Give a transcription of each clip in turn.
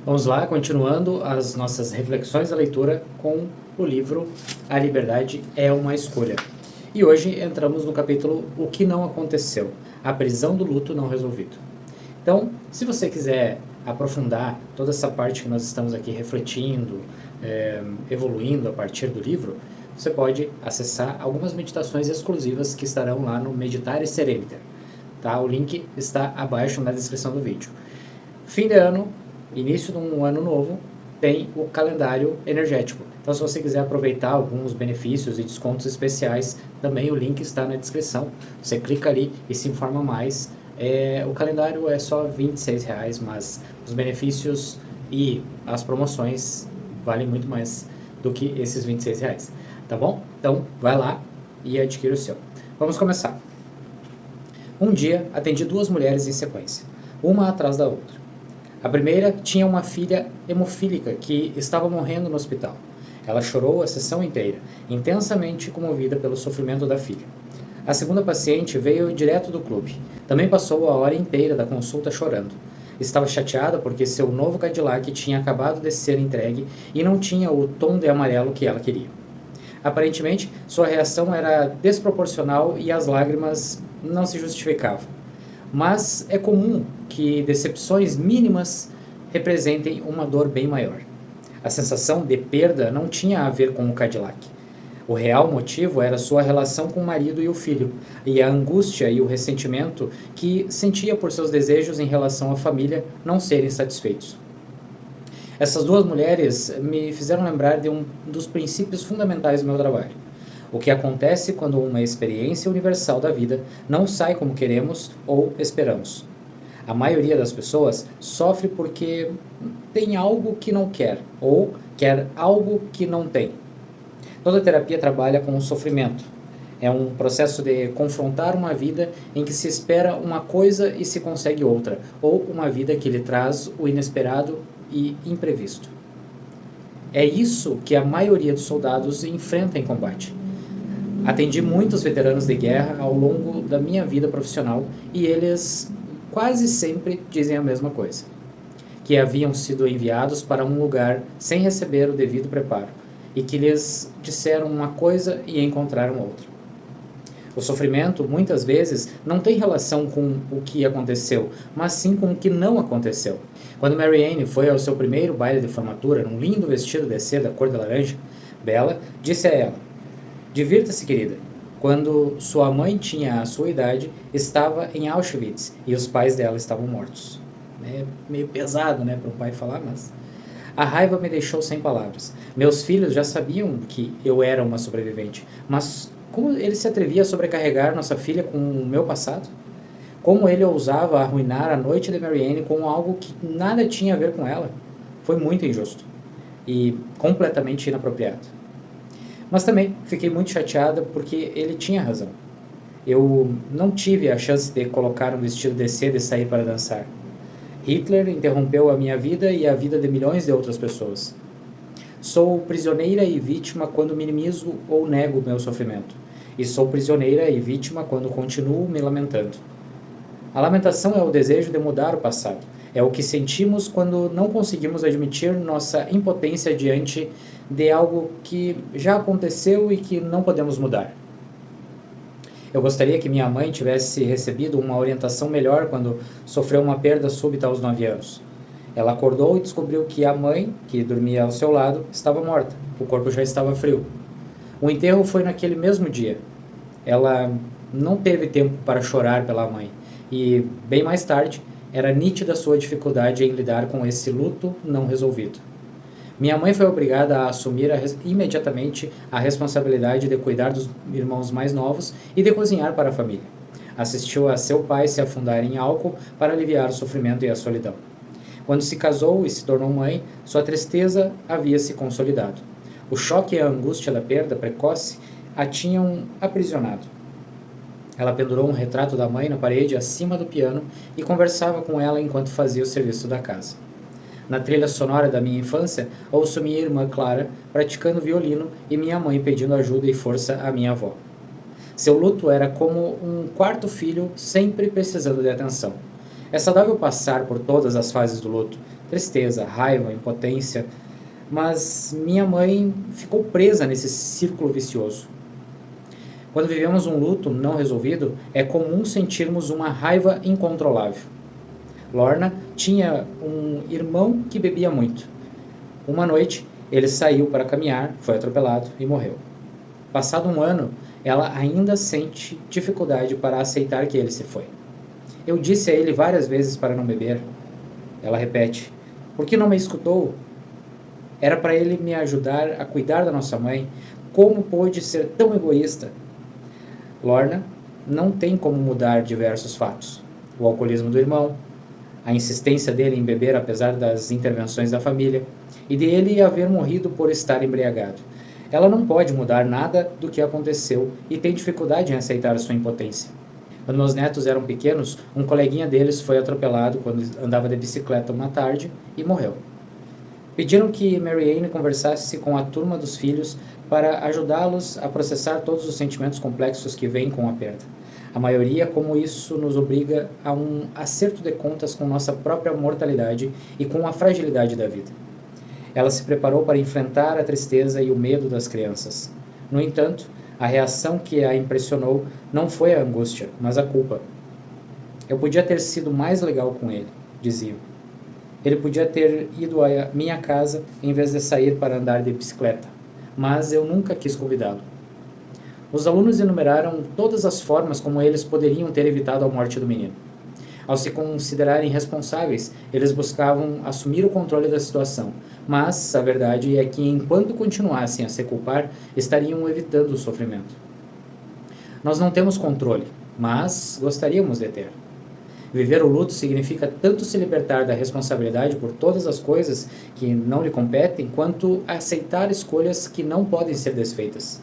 Vamos lá, continuando as nossas reflexões da leitura com o livro A Liberdade é uma Escolha. E hoje entramos no capítulo O que não aconteceu, a prisão do luto não resolvido. Então, se você quiser aprofundar toda essa parte que nós estamos aqui refletindo, evoluindo a partir do livro, você pode acessar algumas meditações exclusivas que estarão lá no Meditare Sereniter. Tá? O link está abaixo na descrição do vídeo. Fim de ano, início de um ano novo, tem o calendário energético. Então, se você quiser aproveitar alguns benefícios e descontos especiais, também o link está na descrição. Você clica ali e se informa mais. O calendário é só R$26, mas os benefícios e as promoções valem muito mais do que esses R$26, tá bom? Então, vai lá e adquira o seu. Vamos começar. Um dia, atendi duas mulheres em sequência, uma atrás da outra. A primeira tinha uma filha hemofílica que estava morrendo no hospital. Ela chorou a sessão inteira, intensamente comovida pelo sofrimento da filha. A segunda paciente veio direto do clube. Também passou a hora inteira da consulta chorando. Estava chateada porque seu novo Cadillac tinha acabado de ser entregue e não tinha o tom de amarelo que ela queria. Aparentemente, sua reação era desproporcional e as lágrimas não se justificavam. Mas é comum que decepções mínimas representem uma dor bem maior. A sensação de perda não tinha a ver com o Cadillac. O real motivo era sua relação com o marido e o filho, e a angústia e o ressentimento que sentia por seus desejos em relação à família não serem satisfeitos. Essas duas mulheres me fizeram lembrar de um dos princípios fundamentais do meu trabalho. O que acontece quando uma experiência universal da vida não sai como queremos ou esperamos. A maioria das pessoas sofre porque tem algo que não quer ou quer algo que não tem. Toda terapia trabalha com o sofrimento. É um processo de confrontar uma vida em que se espera uma coisa e se consegue outra, ou uma vida que lhe traz o inesperado e imprevisto. É isso que a maioria dos soldados enfrenta em combate. Atendi muitos veteranos de guerra ao longo da minha vida profissional e eles quase sempre dizem a mesma coisa, que haviam sido enviados para um lugar sem receber o devido preparo e que lhes disseram uma coisa e encontraram outra. O sofrimento, muitas vezes, não tem relação com o que aconteceu, mas sim com o que não aconteceu. Quando Marianne foi ao seu primeiro baile de formatura, num lindo vestido de seda cor de laranja, Bella disse a ela: "Divirta-se, querida. Quando sua mãe tinha a sua idade, estava em Auschwitz e os pais dela estavam mortos." É meio pesado, né, para um pai falar, mas... A raiva me deixou sem palavras. Meus filhos já sabiam que eu era uma sobrevivente, mas como ele se atrevia a sobrecarregar nossa filha com o meu passado? Como ele ousava arruinar a noite de Marianne com algo que nada tinha a ver com ela? Foi muito injusto e completamente inapropriado. Mas também fiquei muito chateada porque ele tinha razão. Eu não tive a chance de colocar um vestido de seda e sair para dançar. Hitler interrompeu a minha vida e a vida de milhões de outras pessoas. Sou prisioneira e vítima quando minimizo ou nego meu sofrimento. E sou prisioneira e vítima quando continuo me lamentando. A lamentação é o desejo de mudar o passado. É o que sentimos quando não conseguimos admitir nossa impotência diante de algo que já aconteceu e que não podemos mudar. Eu gostaria que minha mãe tivesse recebido uma orientação melhor quando sofreu uma perda súbita aos 9 anos. Ela acordou e descobriu que a mãe, que dormia ao seu lado, estava morta. O corpo já estava frio. O enterro foi naquele mesmo dia. Ela não teve tempo para chorar pela mãe. E, bem mais tarde, era nítida sua dificuldade em lidar com esse luto não resolvido. Minha mãe foi obrigada a assumir imediatamente a responsabilidade de cuidar dos irmãos mais novos e de cozinhar para a família. Assistiu a seu pai se afundar em álcool para aliviar o sofrimento e a solidão. Quando se casou e se tornou mãe, sua tristeza havia se consolidado. O choque e a angústia da perda precoce a tinham aprisionado. Ela pendurou um retrato da mãe na parede acima do piano e conversava com ela enquanto fazia o serviço da casa. Na trilha sonora da minha infância, ouço minha irmã Clara praticando violino e minha mãe pedindo ajuda e força à minha avó. Seu luto era como um quarto filho sempre precisando de atenção. É saudável passar por todas as fases do luto, Tristeza, raiva, impotência. Mas minha mãe ficou presa nesse círculo vicioso. Quando vivemos um luto não resolvido, é comum sentirmos uma raiva incontrolável. Lorna tinha um irmão que bebia muito. Uma noite, ele saiu para caminhar, foi atropelado e morreu. Passado um ano, ela ainda sente dificuldade para aceitar que ele se foi. Eu disse a ele várias vezes para não beber. Ela repete: por que não me escutou? Era para ele me ajudar a cuidar da nossa mãe. Como pôde ser tão egoísta? Lorna não tem como mudar diversos fatos. O alcoolismo do irmão, a insistência dele em beber apesar das intervenções da família, e de ele haver morrido por estar embriagado. Ela não pode mudar nada do que aconteceu e tem dificuldade em aceitar a sua impotência. Quando meus netos eram pequenos, um coleguinha deles foi atropelado quando andava de bicicleta uma tarde e morreu. Pediram que Mary Ann conversasse com a turma dos filhos para ajudá-los a processar todos os sentimentos complexos que vêm com a perda. A maioria, como isso nos obriga a um acerto de contas com nossa própria mortalidade e com a fragilidade da vida. Ela se preparou para enfrentar a tristeza e o medo das crianças. No entanto, a reação que a impressionou não foi a angústia, mas a culpa. Eu podia ter sido mais legal com ele, diziam. Ele podia ter ido à minha casa em vez de sair para andar de bicicleta, mas eu nunca quis convidá-lo. Os alunos enumeraram todas as formas como eles poderiam ter evitado a morte do menino. Ao se considerarem responsáveis, eles buscavam assumir o controle da situação, mas a verdade é que enquanto continuassem a se culpar, estariam evitando o sofrimento. Nós não temos controle, mas gostaríamos de ter. Viver o luto significa tanto se libertar da responsabilidade por todas as coisas que não lhe competem, quanto aceitar escolhas que não podem ser desfeitas.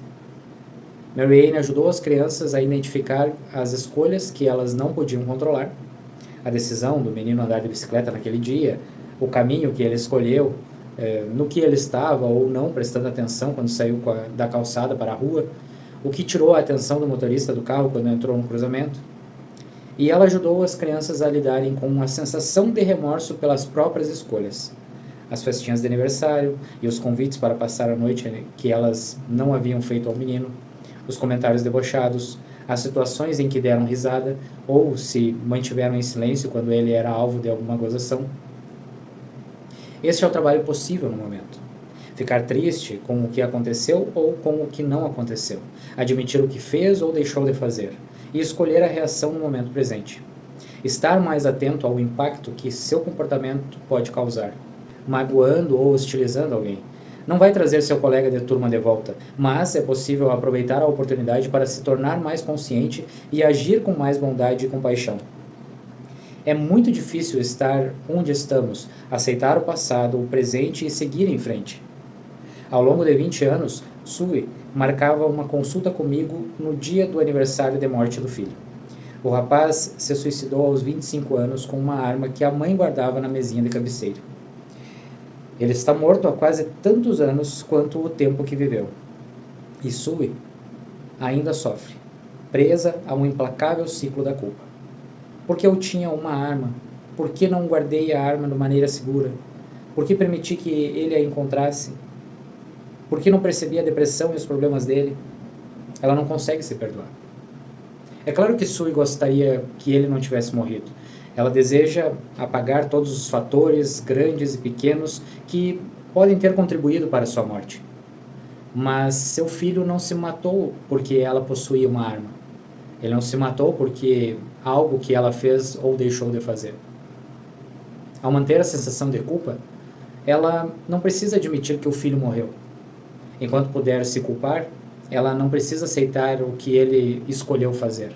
Mary Ann ajudou as crianças a identificar as escolhas que elas não podiam controlar, a decisão do menino andar de bicicleta naquele dia, o caminho que ele escolheu, no que ele estava ou não prestando atenção quando saiu da calçada para a rua, o que tirou a atenção do motorista do carro quando entrou no cruzamento. E ela ajudou as crianças a lidarem com a sensação de remorso pelas próprias escolhas. As festinhas de aniversário e os convites para passar a noite que elas não haviam feito ao menino, os comentários debochados, as situações em que deram risada ou se mantiveram em silêncio quando ele era alvo de alguma gozação. Este é o trabalho possível no momento. Ficar triste com o que aconteceu ou com o que não aconteceu. Admitir o que fez ou deixou de fazer. E escolher a reação no momento presente. Estar mais atento ao impacto que seu comportamento pode causar, magoando ou hostilizando alguém. Não vai trazer seu colega de turma de volta, mas é possível aproveitar a oportunidade para se tornar mais consciente e agir com mais bondade e compaixão. É muito difícil estar onde estamos, aceitar o passado, o presente e seguir em frente. Ao longo de 20 anos, Sue marcava uma consulta comigo no dia do aniversário de morte do filho. O rapaz se suicidou aos 25 anos com uma arma que a mãe guardava na mesinha de cabeceira. Ele está morto há quase tantos anos quanto o tempo que viveu. E Sue ainda sofre, presa a um implacável ciclo da culpa. Por que eu tinha uma arma? Por que não guardei a arma de maneira segura? Por que permiti que ele a encontrasse? Por que não percebi a depressão e os problemas dele? Ela não consegue se perdoar. É claro que Sue gostaria que ele não tivesse morrido. Ela deseja apagar todos os fatores, grandes e pequenos, que podem ter contribuído para sua morte. Mas seu filho não se matou porque ela possuía uma arma. Ele não se matou porque algo que ela fez ou deixou de fazer. Ao manter a sensação de culpa, ela não precisa admitir que o filho morreu. Enquanto puder se culpar, ela não precisa aceitar o que ele escolheu fazer.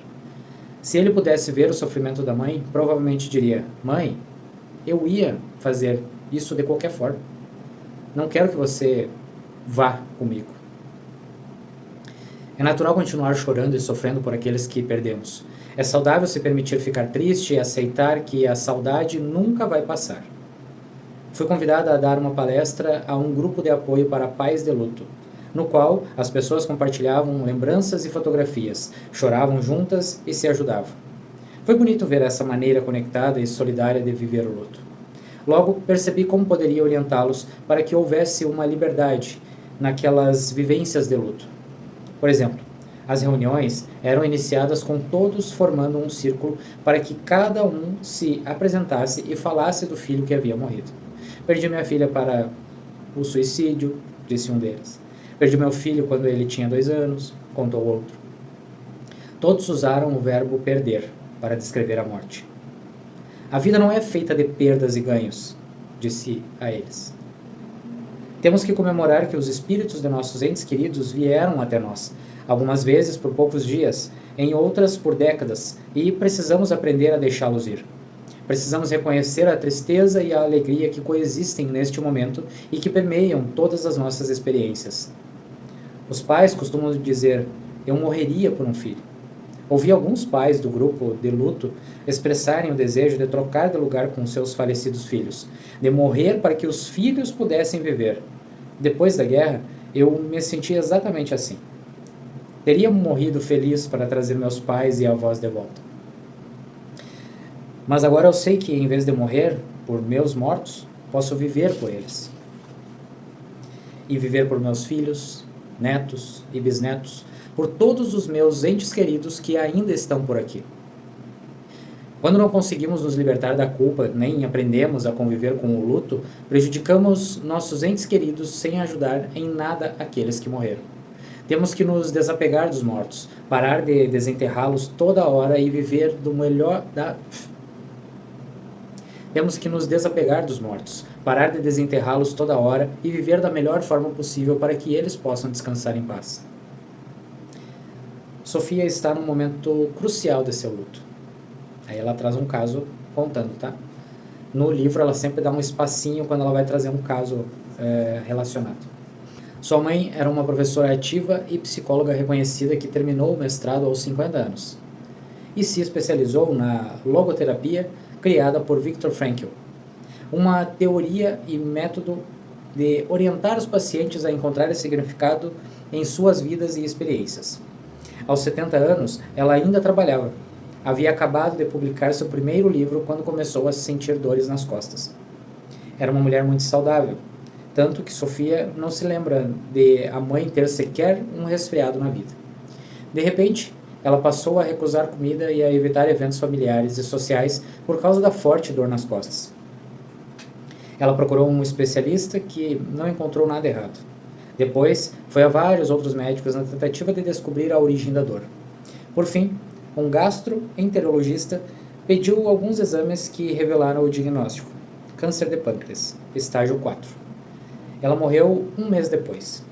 Se ele pudesse ver o sofrimento da mãe, provavelmente diria: mãe, eu ia fazer isso de qualquer forma. Não quero que você vá comigo. É natural continuar chorando e sofrendo por aqueles que perdemos. É saudável se permitir ficar triste e aceitar que a saudade nunca vai passar. Fui convidada a dar uma palestra a um grupo de apoio para pais de luto, no qual as pessoas compartilhavam lembranças e fotografias, choravam juntas e se ajudavam. Foi bonito ver essa maneira conectada e solidária de viver o luto. Logo, percebi como poderia orientá-los para que houvesse uma liberdade naquelas vivências de luto. Por exemplo, as reuniões eram iniciadas com todos formando um círculo para que cada um se apresentasse e falasse do filho que havia morrido. Perdi minha filha para o suicídio, disse um deles. Perdi meu filho quando ele tinha 2 anos, contou outro. Todos usaram o verbo perder para descrever a morte. A vida não é feita de perdas e ganhos, disse a eles. Temos que comemorar que os espíritos de nossos entes queridos vieram até nós, algumas vezes por poucos dias, em outras por décadas, e precisamos aprender a deixá-los ir. Precisamos reconhecer a tristeza e a alegria que coexistem neste momento e que permeiam todas as nossas experiências. Os pais costumam dizer, eu morreria por um filho. Ouvi alguns pais do grupo de luto expressarem o desejo de trocar de lugar com seus falecidos filhos, de morrer para que os filhos pudessem viver. Depois da guerra, eu me senti exatamente assim. Teria morrido feliz para trazer meus pais e avós de volta. Mas agora eu sei que, em vez de morrer por meus mortos, posso viver por eles. E viver por meus filhos, netos e bisnetos, por todos os meus entes queridos que ainda estão por aqui. Quando não conseguimos nos libertar da culpa, nem aprendemos a conviver com o luto, prejudicamos nossos entes queridos sem ajudar em nada aqueles que morreram. Temos que nos desapegar dos mortos, parar de desenterrá-los toda hora e viver do melhor da... Temos que nos desapegar dos mortos, parar de desenterrá-los toda hora e viver da melhor forma possível para que eles possam descansar em paz. Sofia está num momento crucial de seu luto. Aí ela traz um caso contando, tá? No livro ela sempre dá um espacinho quando ela vai trazer um caso relacionado. Sua mãe era uma professora ativa e psicóloga reconhecida que terminou o mestrado aos 50 anos e se especializou na logoterapia criada por Viktor Frankl, uma teoria e método de orientar os pacientes a encontrar significado em suas vidas e experiências. Aos 70 anos, ela ainda trabalhava. Havia acabado de publicar seu primeiro livro quando começou a sentir dores nas costas. Era uma mulher muito saudável, tanto que Sofia não se lembra de a mãe ter sequer um resfriado na vida. De repente, ela passou a recusar comida e a evitar eventos familiares e sociais por causa da forte dor nas costas. Ela procurou um especialista que não encontrou nada errado. Depois, foi a vários outros médicos na tentativa de descobrir a origem da dor. Por fim, um gastroenterologista pediu alguns exames que revelaram o diagnóstico: câncer de pâncreas, estágio 4. Ela morreu um mês depois.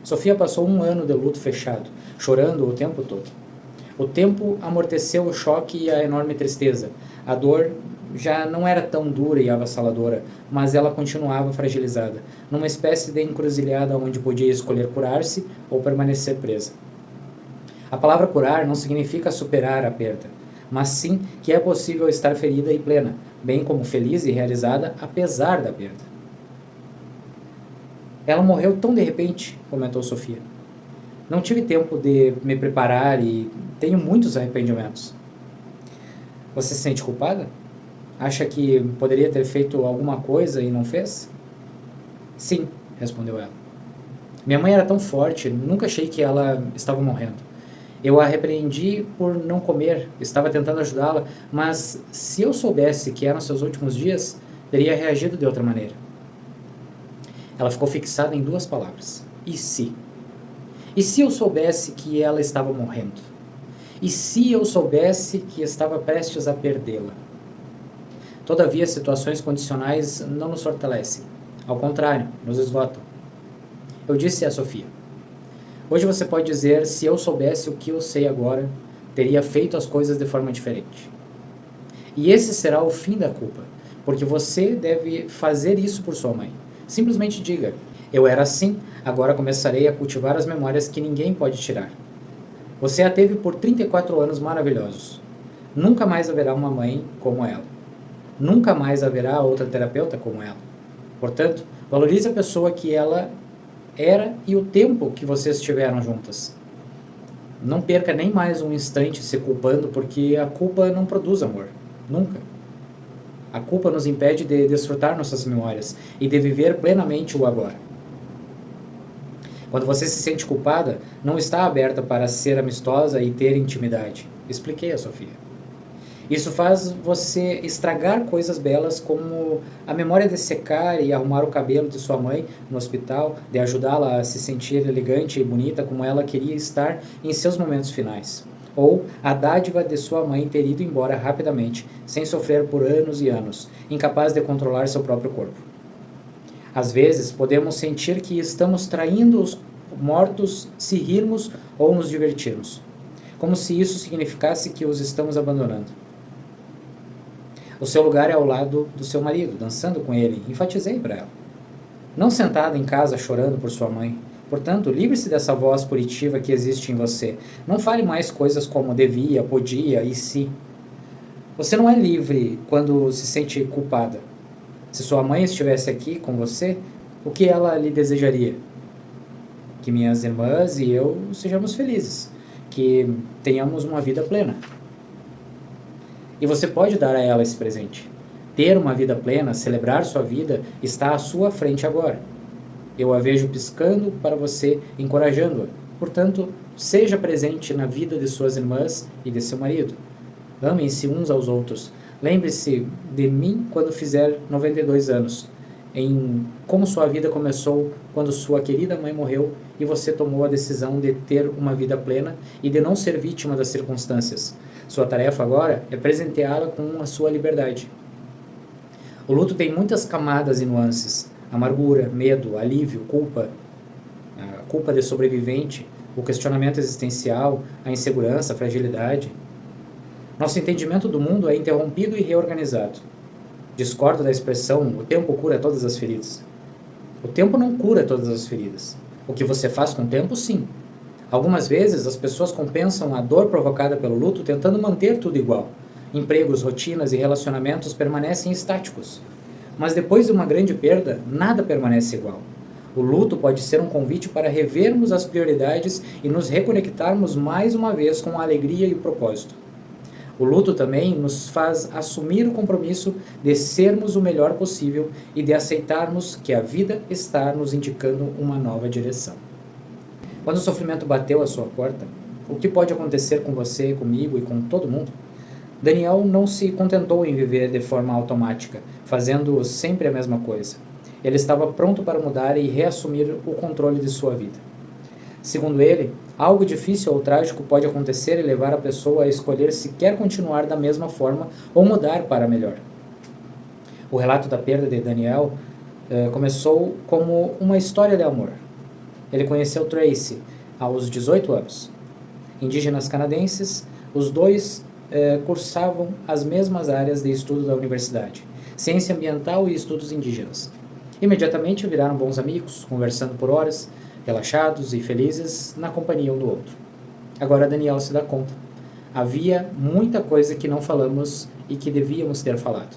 Sofia passou 1 ano de luto fechado, chorando o tempo todo. O tempo amorteceu o choque e a enorme tristeza. A dor já não era tão dura e avassaladora, mas ela continuava fragilizada, numa espécie de encruzilhada onde podia escolher curar-se ou permanecer presa. A palavra curar não significa superar a perda, mas sim que é possível estar ferida e plena, bem como feliz e realizada apesar da perda. Ela morreu tão de repente, comentou Sofia. Não tive tempo de me preparar e tenho muitos arrependimentos. Você se sente culpada? Acha que poderia ter feito alguma coisa e não fez? Sim, respondeu ela. Minha mãe era tão forte, nunca achei que ela estava morrendo. Eu a repreendi por não comer, estava tentando ajudá-la, mas se eu soubesse que eram seus últimos dias, teria reagido de outra maneira. Ela ficou fixada em 2 palavras. E se? E se eu soubesse que ela estava morrendo? E se eu soubesse que estava prestes a perdê-la? Todavia, situações condicionais não nos fortalecem. Ao contrário, nos esgotam. Eu disse a Sofia: hoje você pode dizer, se eu soubesse o que eu sei agora, teria feito as coisas de forma diferente. E esse será o fim da culpa, porque você deve fazer isso por sua mãe. Simplesmente diga: eu era assim, agora começarei a cultivar as memórias que ninguém pode tirar. Você a teve por 34 anos maravilhosos. Nunca mais haverá uma mãe como ela. Nunca mais haverá outra terapeuta como ela. Portanto, valorize a pessoa que ela era e o tempo que vocês tiveram juntas. Não perca nem mais um instante se culpando, porque a culpa não produz amor. Nunca. A culpa nos impede de desfrutar nossas memórias e de viver plenamente o agora. Quando você se sente culpada, não está aberta para ser amistosa e ter intimidade. Expliquei a Sofia. Isso faz você estragar coisas belas como a memória de secar e arrumar o cabelo de sua mãe no hospital, de ajudá-la a se sentir elegante e bonita como ela queria estar em seus momentos finais. Ou a dádiva de sua mãe ter ido embora rapidamente, sem sofrer por anos e anos, incapaz de controlar seu próprio corpo. Às vezes, podemos sentir que estamos traindo os mortos se rirmos ou nos divertirmos, como se isso significasse que os estamos abandonando. O seu lugar é ao lado do seu marido, dançando com ele, enfatizei para ela. Não sentada em casa chorando por sua mãe. Portanto, livre-se dessa voz punitiva que existe em você. Não fale mais coisas como devia, podia e se. Você não é livre quando se sente culpada. Se sua mãe estivesse aqui com você, o que ela lhe desejaria? Que minhas irmãs e eu sejamos felizes, que tenhamos uma vida plena. E você pode dar a ela esse presente. Ter uma vida plena, celebrar sua vida, está à sua frente agora. Eu a vejo piscando para você, encorajando-a. Portanto, seja presente na vida de suas irmãs e de seu marido. Amem-se uns aos outros. Lembre-se de mim quando fizer 92 anos, em como sua vida começou quando sua querida mãe morreu e você tomou a decisão de ter uma vida plena e de não ser vítima das circunstâncias. Sua tarefa agora é presenteá-la com a sua liberdade. O luto tem muitas camadas e nuances: amargura, medo, alívio, culpa, a culpa de sobrevivente, o questionamento existencial, a insegurança, a fragilidade. Nosso entendimento do mundo é interrompido e reorganizado. Discordo da expressão "o tempo cura todas as feridas". O tempo não cura todas as feridas. O que você faz com o tempo, sim. Algumas vezes as pessoas compensam a dor provocada pelo luto tentando manter tudo igual. Empregos, rotinas e relacionamentos permanecem estáticos. Mas depois de uma grande perda, nada permanece igual. O luto pode ser um convite para revermos as prioridades e nos reconectarmos mais uma vez com a alegria e o propósito. O luto também nos faz assumir o compromisso de sermos o melhor possível e de aceitarmos que a vida está nos indicando uma nova direção. Quando o sofrimento bateu à sua porta, o que pode acontecer com você, comigo e com todo mundo? Daniel não se contentou em viver de forma automática, fazendo sempre a mesma coisa. Ele estava pronto para mudar e reassumir o controle de sua vida. Segundo ele, algo difícil ou trágico pode acontecer e levar a pessoa a escolher se quer continuar da mesma forma ou mudar para melhor. O relato da perda de Daniel começou como uma história de amor. Ele conheceu Tracy aos 18 anos. Indígenas canadenses, os dois cursavam as mesmas áreas de estudo da universidade, ciência ambiental e estudos indígenas. Imediatamente viraram bons amigos, conversando por horas, relaxados e felizes na companhia um do outro. Agora Daniel se dá conta. Havia muita coisa que não falamos e que devíamos ter falado.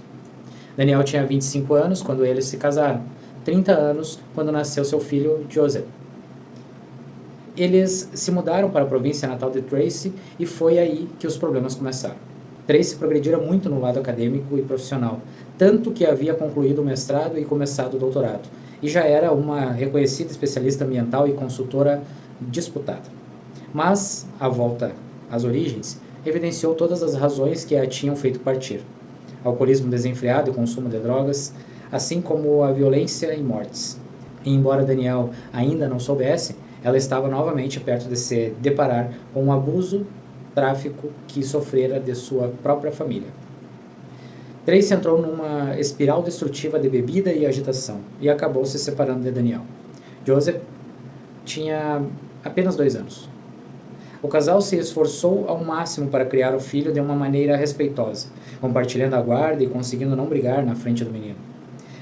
Daniel tinha 25 anos quando eles se casaram, 30 anos quando nasceu seu filho Joseph. Eles se mudaram para a província natal de Tracy e foi aí que os problemas começaram. Tracy progredira muito no lado acadêmico e profissional, tanto que havia concluído o mestrado e começado o doutorado, e já era uma reconhecida especialista ambiental e consultora disputada. Mas a volta às origens evidenciou todas as razões que a tinham feito partir: alcoolismo desenfreado e consumo de drogas, assim como a violência e mortes. E embora Daniel ainda não soubesse, ela estava novamente perto de se deparar com um abuso, tráfico que sofrera de sua própria família. Tracy entrou numa espiral destrutiva de bebida e agitação e acabou se separando de Daniel. Joseph tinha apenas 2 anos. O casal se esforçou ao máximo para criar o filho de uma maneira respeitosa, compartilhando a guarda e conseguindo não brigar na frente do menino.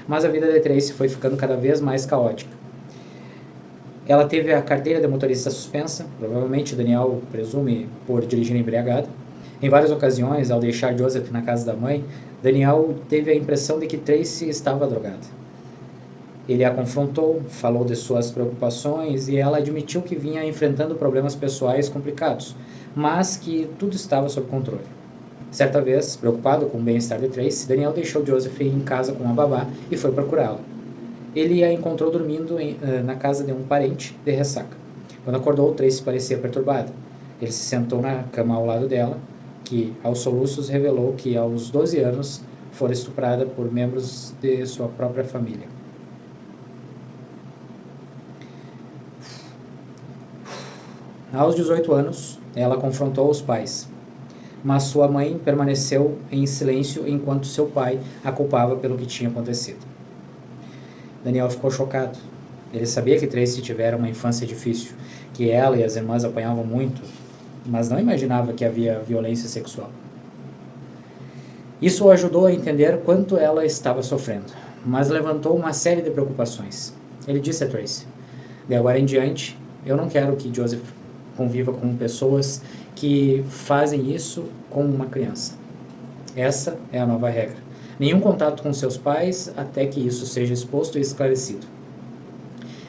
Mas a vida de Tracy foi ficando cada vez mais caótica. Ela teve a carteira de motorista suspensa, provavelmente Daniel presume por dirigir embriagado. Em várias ocasiões, ao deixar Joseph na casa da mãe, Daniel teve a impressão de que Tracy estava drogada. Ele a confrontou, falou de suas preocupações e ela admitiu que vinha enfrentando problemas pessoais complicados, mas que tudo estava sob controle. Certa vez, preocupado com o bem-estar de Tracy, Daniel deixou Joseph em casa com a babá e foi procurá-la. Ele a encontrou dormindo na casa de um parente de ressaca. Quando acordou, Tracy parecia perturbada. Ele se sentou na cama ao lado dela, que, aos soluços, revelou que, aos 12 anos, fora estuprada por membros de sua própria família. Aos 18 anos, ela confrontou os pais, mas sua mãe permaneceu em silêncio enquanto seu pai a culpava pelo que tinha acontecido. Daniel ficou chocado. Ele sabia que Tracy tivera uma infância difícil, que ela e as irmãs apanhavam muito, mas não imaginava que havia violência sexual. Isso o ajudou a entender quanto ela estava sofrendo, mas levantou uma série de preocupações. Ele disse a Tracy: de agora em diante, eu não quero que Joseph conviva com pessoas que fazem isso com uma criança. Essa é a nova regra. Nenhum contato com seus pais até que isso seja exposto e esclarecido.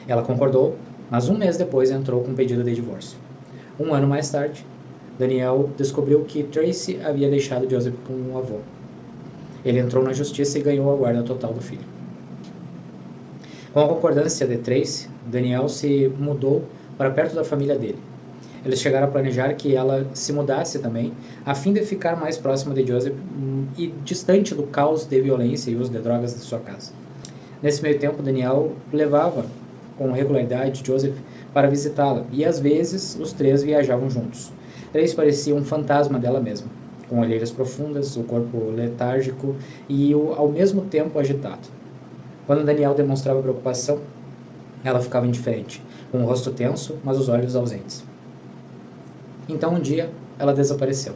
Ela concordou, mas um mês depois entrou com um pedido de divórcio. Um ano mais tarde, Daniel descobriu que Tracy havia deixado Joseph com um avô. Ele entrou na justiça e ganhou a guarda total do filho. Com a concordância de Tracy, Daniel se mudou para perto da família dele. Eles chegaram a planejar que ela se mudasse também, a fim de ficar mais próxima de Joseph e distante do caos de violência e uso de drogas de sua casa. Nesse meio tempo, Daniel levava com regularidade Joseph para visitá-la, e às vezes os três viajavam juntos. Tracy parecia um fantasma dela mesma, com olheiras profundas, o corpo letárgico e ao mesmo tempo agitado. Quando Daniel demonstrava preocupação, ela ficava indiferente, com o rosto tenso, mas os olhos ausentes. Então um dia, ela desapareceu.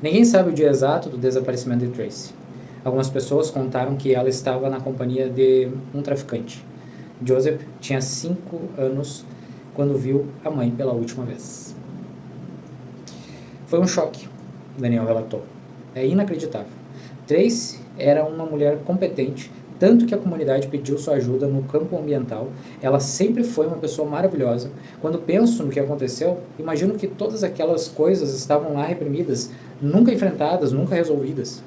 Ninguém sabe o dia exato do desaparecimento de Tracy. Algumas pessoas contaram que ela estava na companhia de um traficante. Joseph tinha 5 anos quando viu a mãe pela última vez. Foi um choque, Daniel relatou. É inacreditável. Tracy era uma mulher competente, tanto que a comunidade pediu sua ajuda no campo ambiental. Ela sempre foi uma pessoa maravilhosa. Quando penso no que aconteceu, imagino que todas aquelas coisas estavam lá reprimidas, nunca enfrentadas, nunca resolvidas.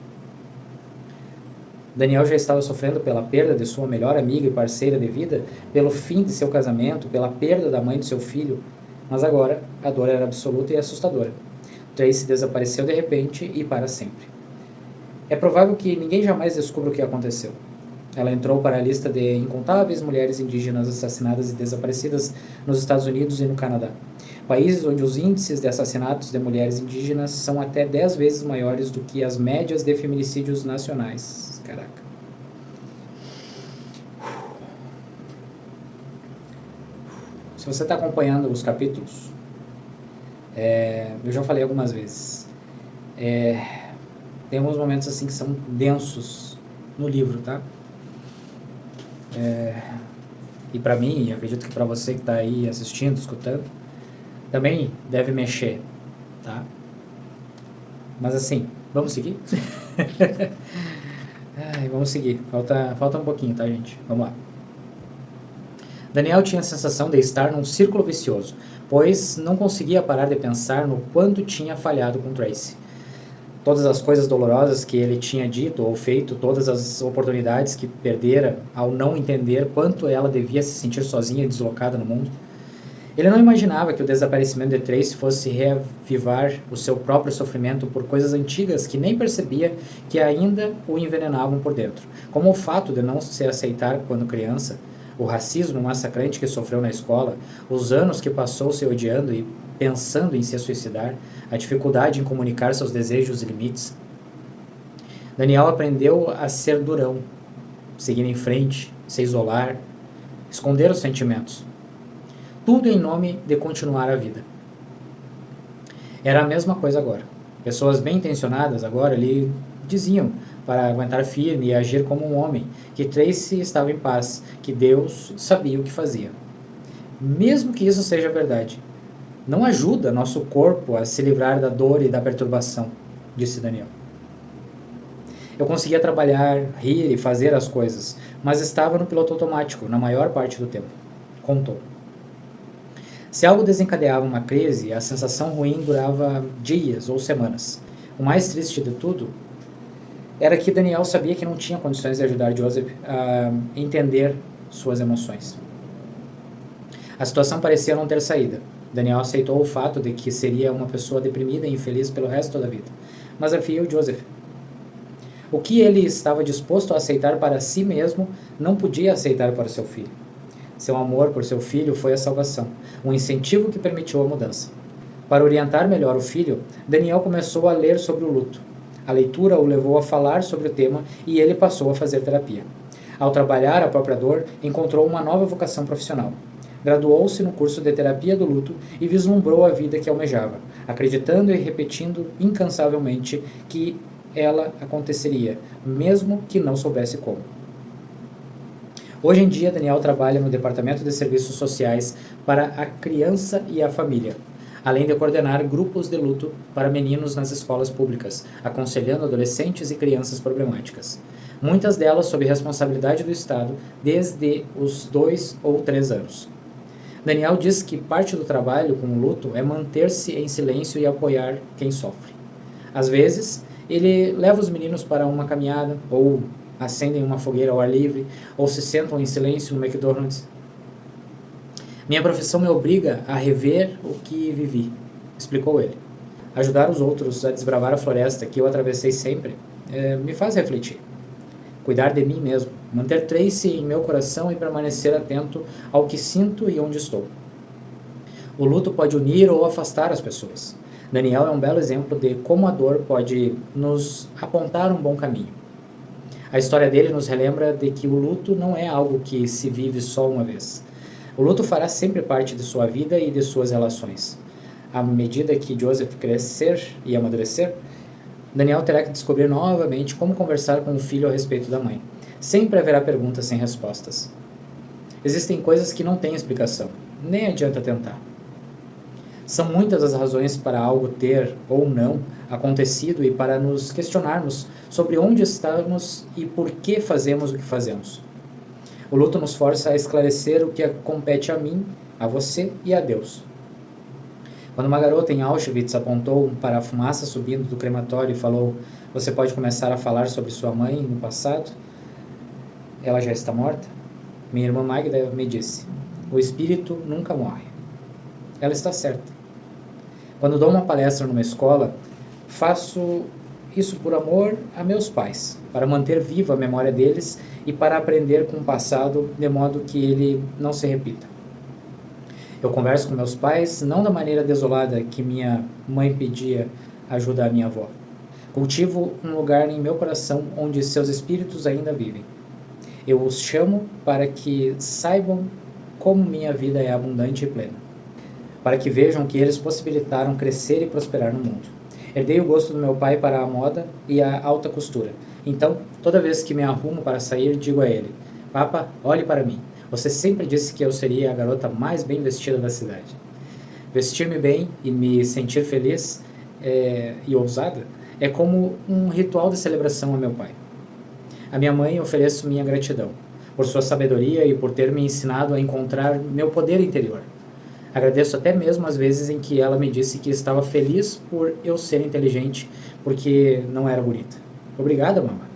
Daniel já estava sofrendo pela perda de sua melhor amiga e parceira de vida, pelo fim de seu casamento, pela perda da mãe de seu filho, mas agora a dor era absoluta e assustadora. Tracy desapareceu de repente e para sempre. É provável que ninguém jamais descubra o que aconteceu. Ela entrou para a lista de incontáveis mulheres indígenas assassinadas e desaparecidas nos Estados Unidos e no Canadá, países onde os índices de assassinatos de mulheres indígenas são até 10 vezes maiores do que as médias de feminicídios nacionais. Caraca. Se você está acompanhando os capítulos, eu já falei algumas vezes, tem alguns momentos assim que são densos no livro, tá? E para mim, e acredito que para você que está aí assistindo, escutando, também deve mexer, tá? Mas assim, vamos seguir? Vamos seguir, falta um pouquinho, tá, gente? Vamos lá. Daniel tinha a sensação de estar num círculo vicioso, pois não conseguia parar de pensar no quanto tinha falhado com Tracy. Todas as coisas dolorosas que ele tinha dito ou feito, todas as oportunidades que perdera ao não entender quanto ela devia se sentir sozinha e deslocada no mundo. Ele não imaginava que o desaparecimento de Tracy fosse reavivar o seu próprio sofrimento por coisas antigas que nem percebia que ainda o envenenavam por dentro, como o fato de não se aceitar quando criança, o racismo massacrante que sofreu na escola, os anos que passou se odiando e pensando em se suicidar, a dificuldade em comunicar seus desejos e limites. Daniel aprendeu a ser durão, seguir em frente, se isolar, esconder os sentimentos. Tudo em nome de continuar a vida. Era a mesma coisa agora. Pessoas bem intencionadas agora lhe diziam para aguentar firme e agir como um homem, que Tracy estava em paz, que Deus sabia o que fazia. Mesmo que isso seja verdade, não ajuda nosso corpo a se livrar da dor e da perturbação, disse Daniel. Eu conseguia trabalhar, rir e fazer as coisas, mas estava no piloto automático na maior parte do tempo, contou. Se algo desencadeava uma crise, a sensação ruim durava dias ou semanas. O mais triste de tudo era que Daniel sabia que não tinha condições de ajudar Joseph a entender suas emoções. A situação parecia não ter saída. Daniel aceitou o fato de que seria uma pessoa deprimida e infeliz pelo resto da vida, mas desafiou Joseph. O que ele estava disposto a aceitar para si mesmo, não podia aceitar para seu filho. Seu amor por seu filho foi a salvação, um incentivo que permitiu a mudança. Para orientar melhor o filho, Daniel começou a ler sobre o luto. A leitura o levou a falar sobre o tema e ele passou a fazer terapia. Ao trabalhar a própria dor, encontrou uma nova vocação profissional. Graduou-se no curso de terapia do luto e vislumbrou a vida que almejava, acreditando e repetindo incansavelmente que ela aconteceria, mesmo que não soubesse como. Hoje em dia, Daniel trabalha no Departamento de Serviços Sociais para a Criança e a Família, além de coordenar grupos de luto para meninos nas escolas públicas, aconselhando adolescentes e crianças problemáticas. Muitas delas sob responsabilidade do Estado desde os 2 ou 3 anos. Daniel diz que parte do trabalho com o luto é manter-se em silêncio e apoiar quem sofre. Às vezes, ele leva os meninos para uma caminhada, ou acendem uma fogueira ao ar livre, ou se sentam em silêncio no McDonald's. Minha profissão me obriga a rever o que vivi, explicou ele. Ajudar os outros a desbravar a floresta que eu atravessei sempre me faz refletir. Cuidar de mim mesmo, manter Tracy em meu coração e permanecer atento ao que sinto e onde estou. O luto pode unir ou afastar as pessoas. Daniel é um belo exemplo de como a dor pode nos apontar um bom caminho. A história dele nos relembra de que o luto não é algo que se vive só uma vez. O luto fará sempre parte de sua vida e de suas relações. À medida que Joseph crescer e amadurecer, Daniel terá que descobrir novamente como conversar com o filho a respeito da mãe. Sempre haverá perguntas sem respostas. Existem coisas que não têm explicação, nem adianta tentar. São muitas as razões para algo ter ou não acontecido e para nos questionarmos sobre onde estamos e por que fazemos o que fazemos. O luto nos força a esclarecer o que compete a mim, a você e a Deus. Quando uma garota em Auschwitz apontou para a fumaça subindo do crematório e falou: "Você pode começar a falar sobre sua mãe no passado? Ela já está morta?" Minha irmã Magda me disse: "O espírito nunca morre." Ela está certa. Quando dou uma palestra numa escola, faço isso por amor a meus pais, para manter viva a memória deles e para aprender com o passado de modo que ele não se repita. Eu converso com meus pais não da maneira desolada que minha mãe pedia ajuda à minha avó. Cultivo um lugar em meu coração onde seus espíritos ainda vivem. Eu os chamo para que saibam como minha vida é abundante e plena, para que vejam que eles possibilitaram crescer e prosperar no mundo. Herdei o gosto do meu pai para a moda e a alta costura. Então, toda vez que me arrumo para sair, digo a ele: "Papa, olhe para mim. Você sempre disse que eu seria a garota mais bem vestida da cidade." Vestir-me bem e me sentir feliz e ousada é como um ritual de celebração a meu pai. A minha mãe ofereço minha gratidão, por sua sabedoria e por ter me ensinado a encontrar meu poder interior. Agradeço até mesmo as vezes em que ela me disse que estava feliz por eu ser inteligente, porque não era bonita. Obrigada, mamãe,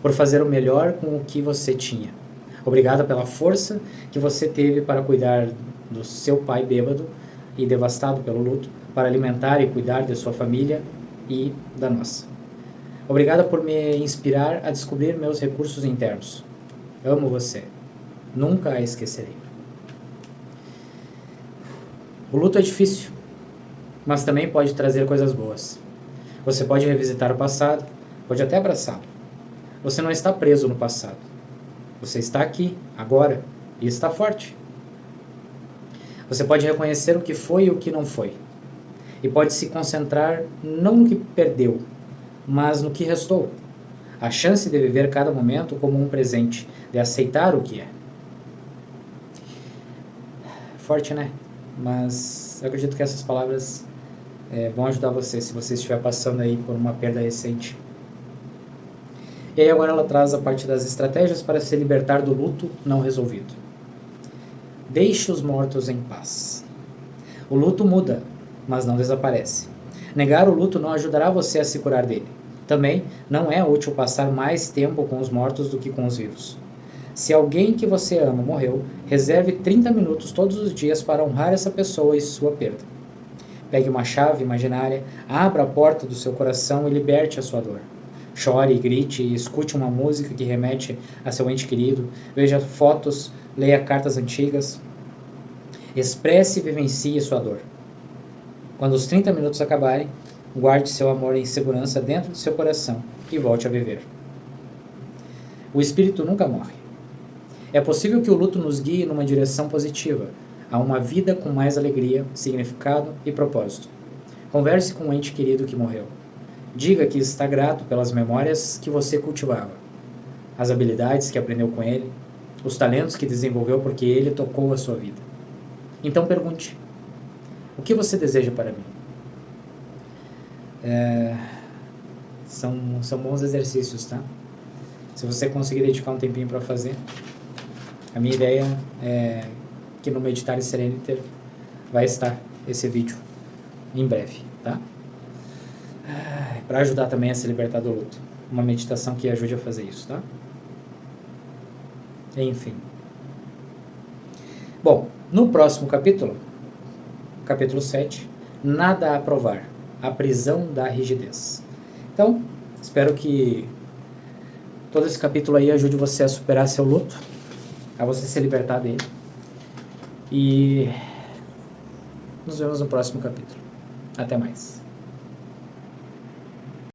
por fazer o melhor com o que você tinha. Obrigada pela força que você teve para cuidar do seu pai bêbado e devastado pelo luto, para alimentar e cuidar de sua família e da nossa. Obrigada por me inspirar a descobrir meus recursos internos. Amo você. Nunca a esquecerei. O luto é difícil, mas também pode trazer coisas boas. Você pode revisitar o passado, pode até abraçá-lo. Você não está preso no passado. Você está aqui, agora, e está forte. Você pode reconhecer o que foi e o que não foi. E pode se concentrar não no que perdeu, mas no que restou. A chance de viver cada momento como um presente, de aceitar o que é. Forte, né? Mas eu acredito que essas palavras vão ajudar você, se você estiver passando aí por uma perda recente. E aí agora ela traz a parte das estratégias para se libertar do luto não resolvido. Deixe os mortos em paz. O luto muda, mas não desaparece. Negar o luto não ajudará você a se curar dele. Também não é útil passar mais tempo com os mortos do que com os vivos. Se alguém que você ama morreu, reserve 30 minutos todos os dias para honrar essa pessoa e sua perda. Pegue uma chave imaginária, abra a porta do seu coração e liberte a sua dor. Chore, grite e escute uma música que remete a seu ente querido, veja fotos, leia cartas antigas. Expresse e vivencie sua dor. Quando os 30 minutos acabarem, guarde seu amor em segurança dentro do seu coração e volte a viver. O espírito nunca morre. É possível que o luto nos guie numa direção positiva, a uma vida com mais alegria, significado e propósito. Converse com um ente querido que morreu. Diga que está grato pelas memórias que você cultivava, as habilidades que aprendeu com ele, os talentos que desenvolveu porque ele tocou a sua vida. Então pergunte: o que você deseja para mim? São bons exercícios, tá? Se você conseguir dedicar um tempinho para fazer. A minha ideia é que no Meditar em Serenity vai estar esse vídeo em breve, tá? Para ajudar também a se libertar do luto. Uma meditação que ajude a fazer isso, tá? Enfim. Bom, no próximo capítulo, capítulo 7, nada a provar, a prisão da rigidez. Então, espero que todo esse capítulo aí ajude você a superar seu luto, a você se libertar dele. E nos vemos no próximo capítulo. Até mais.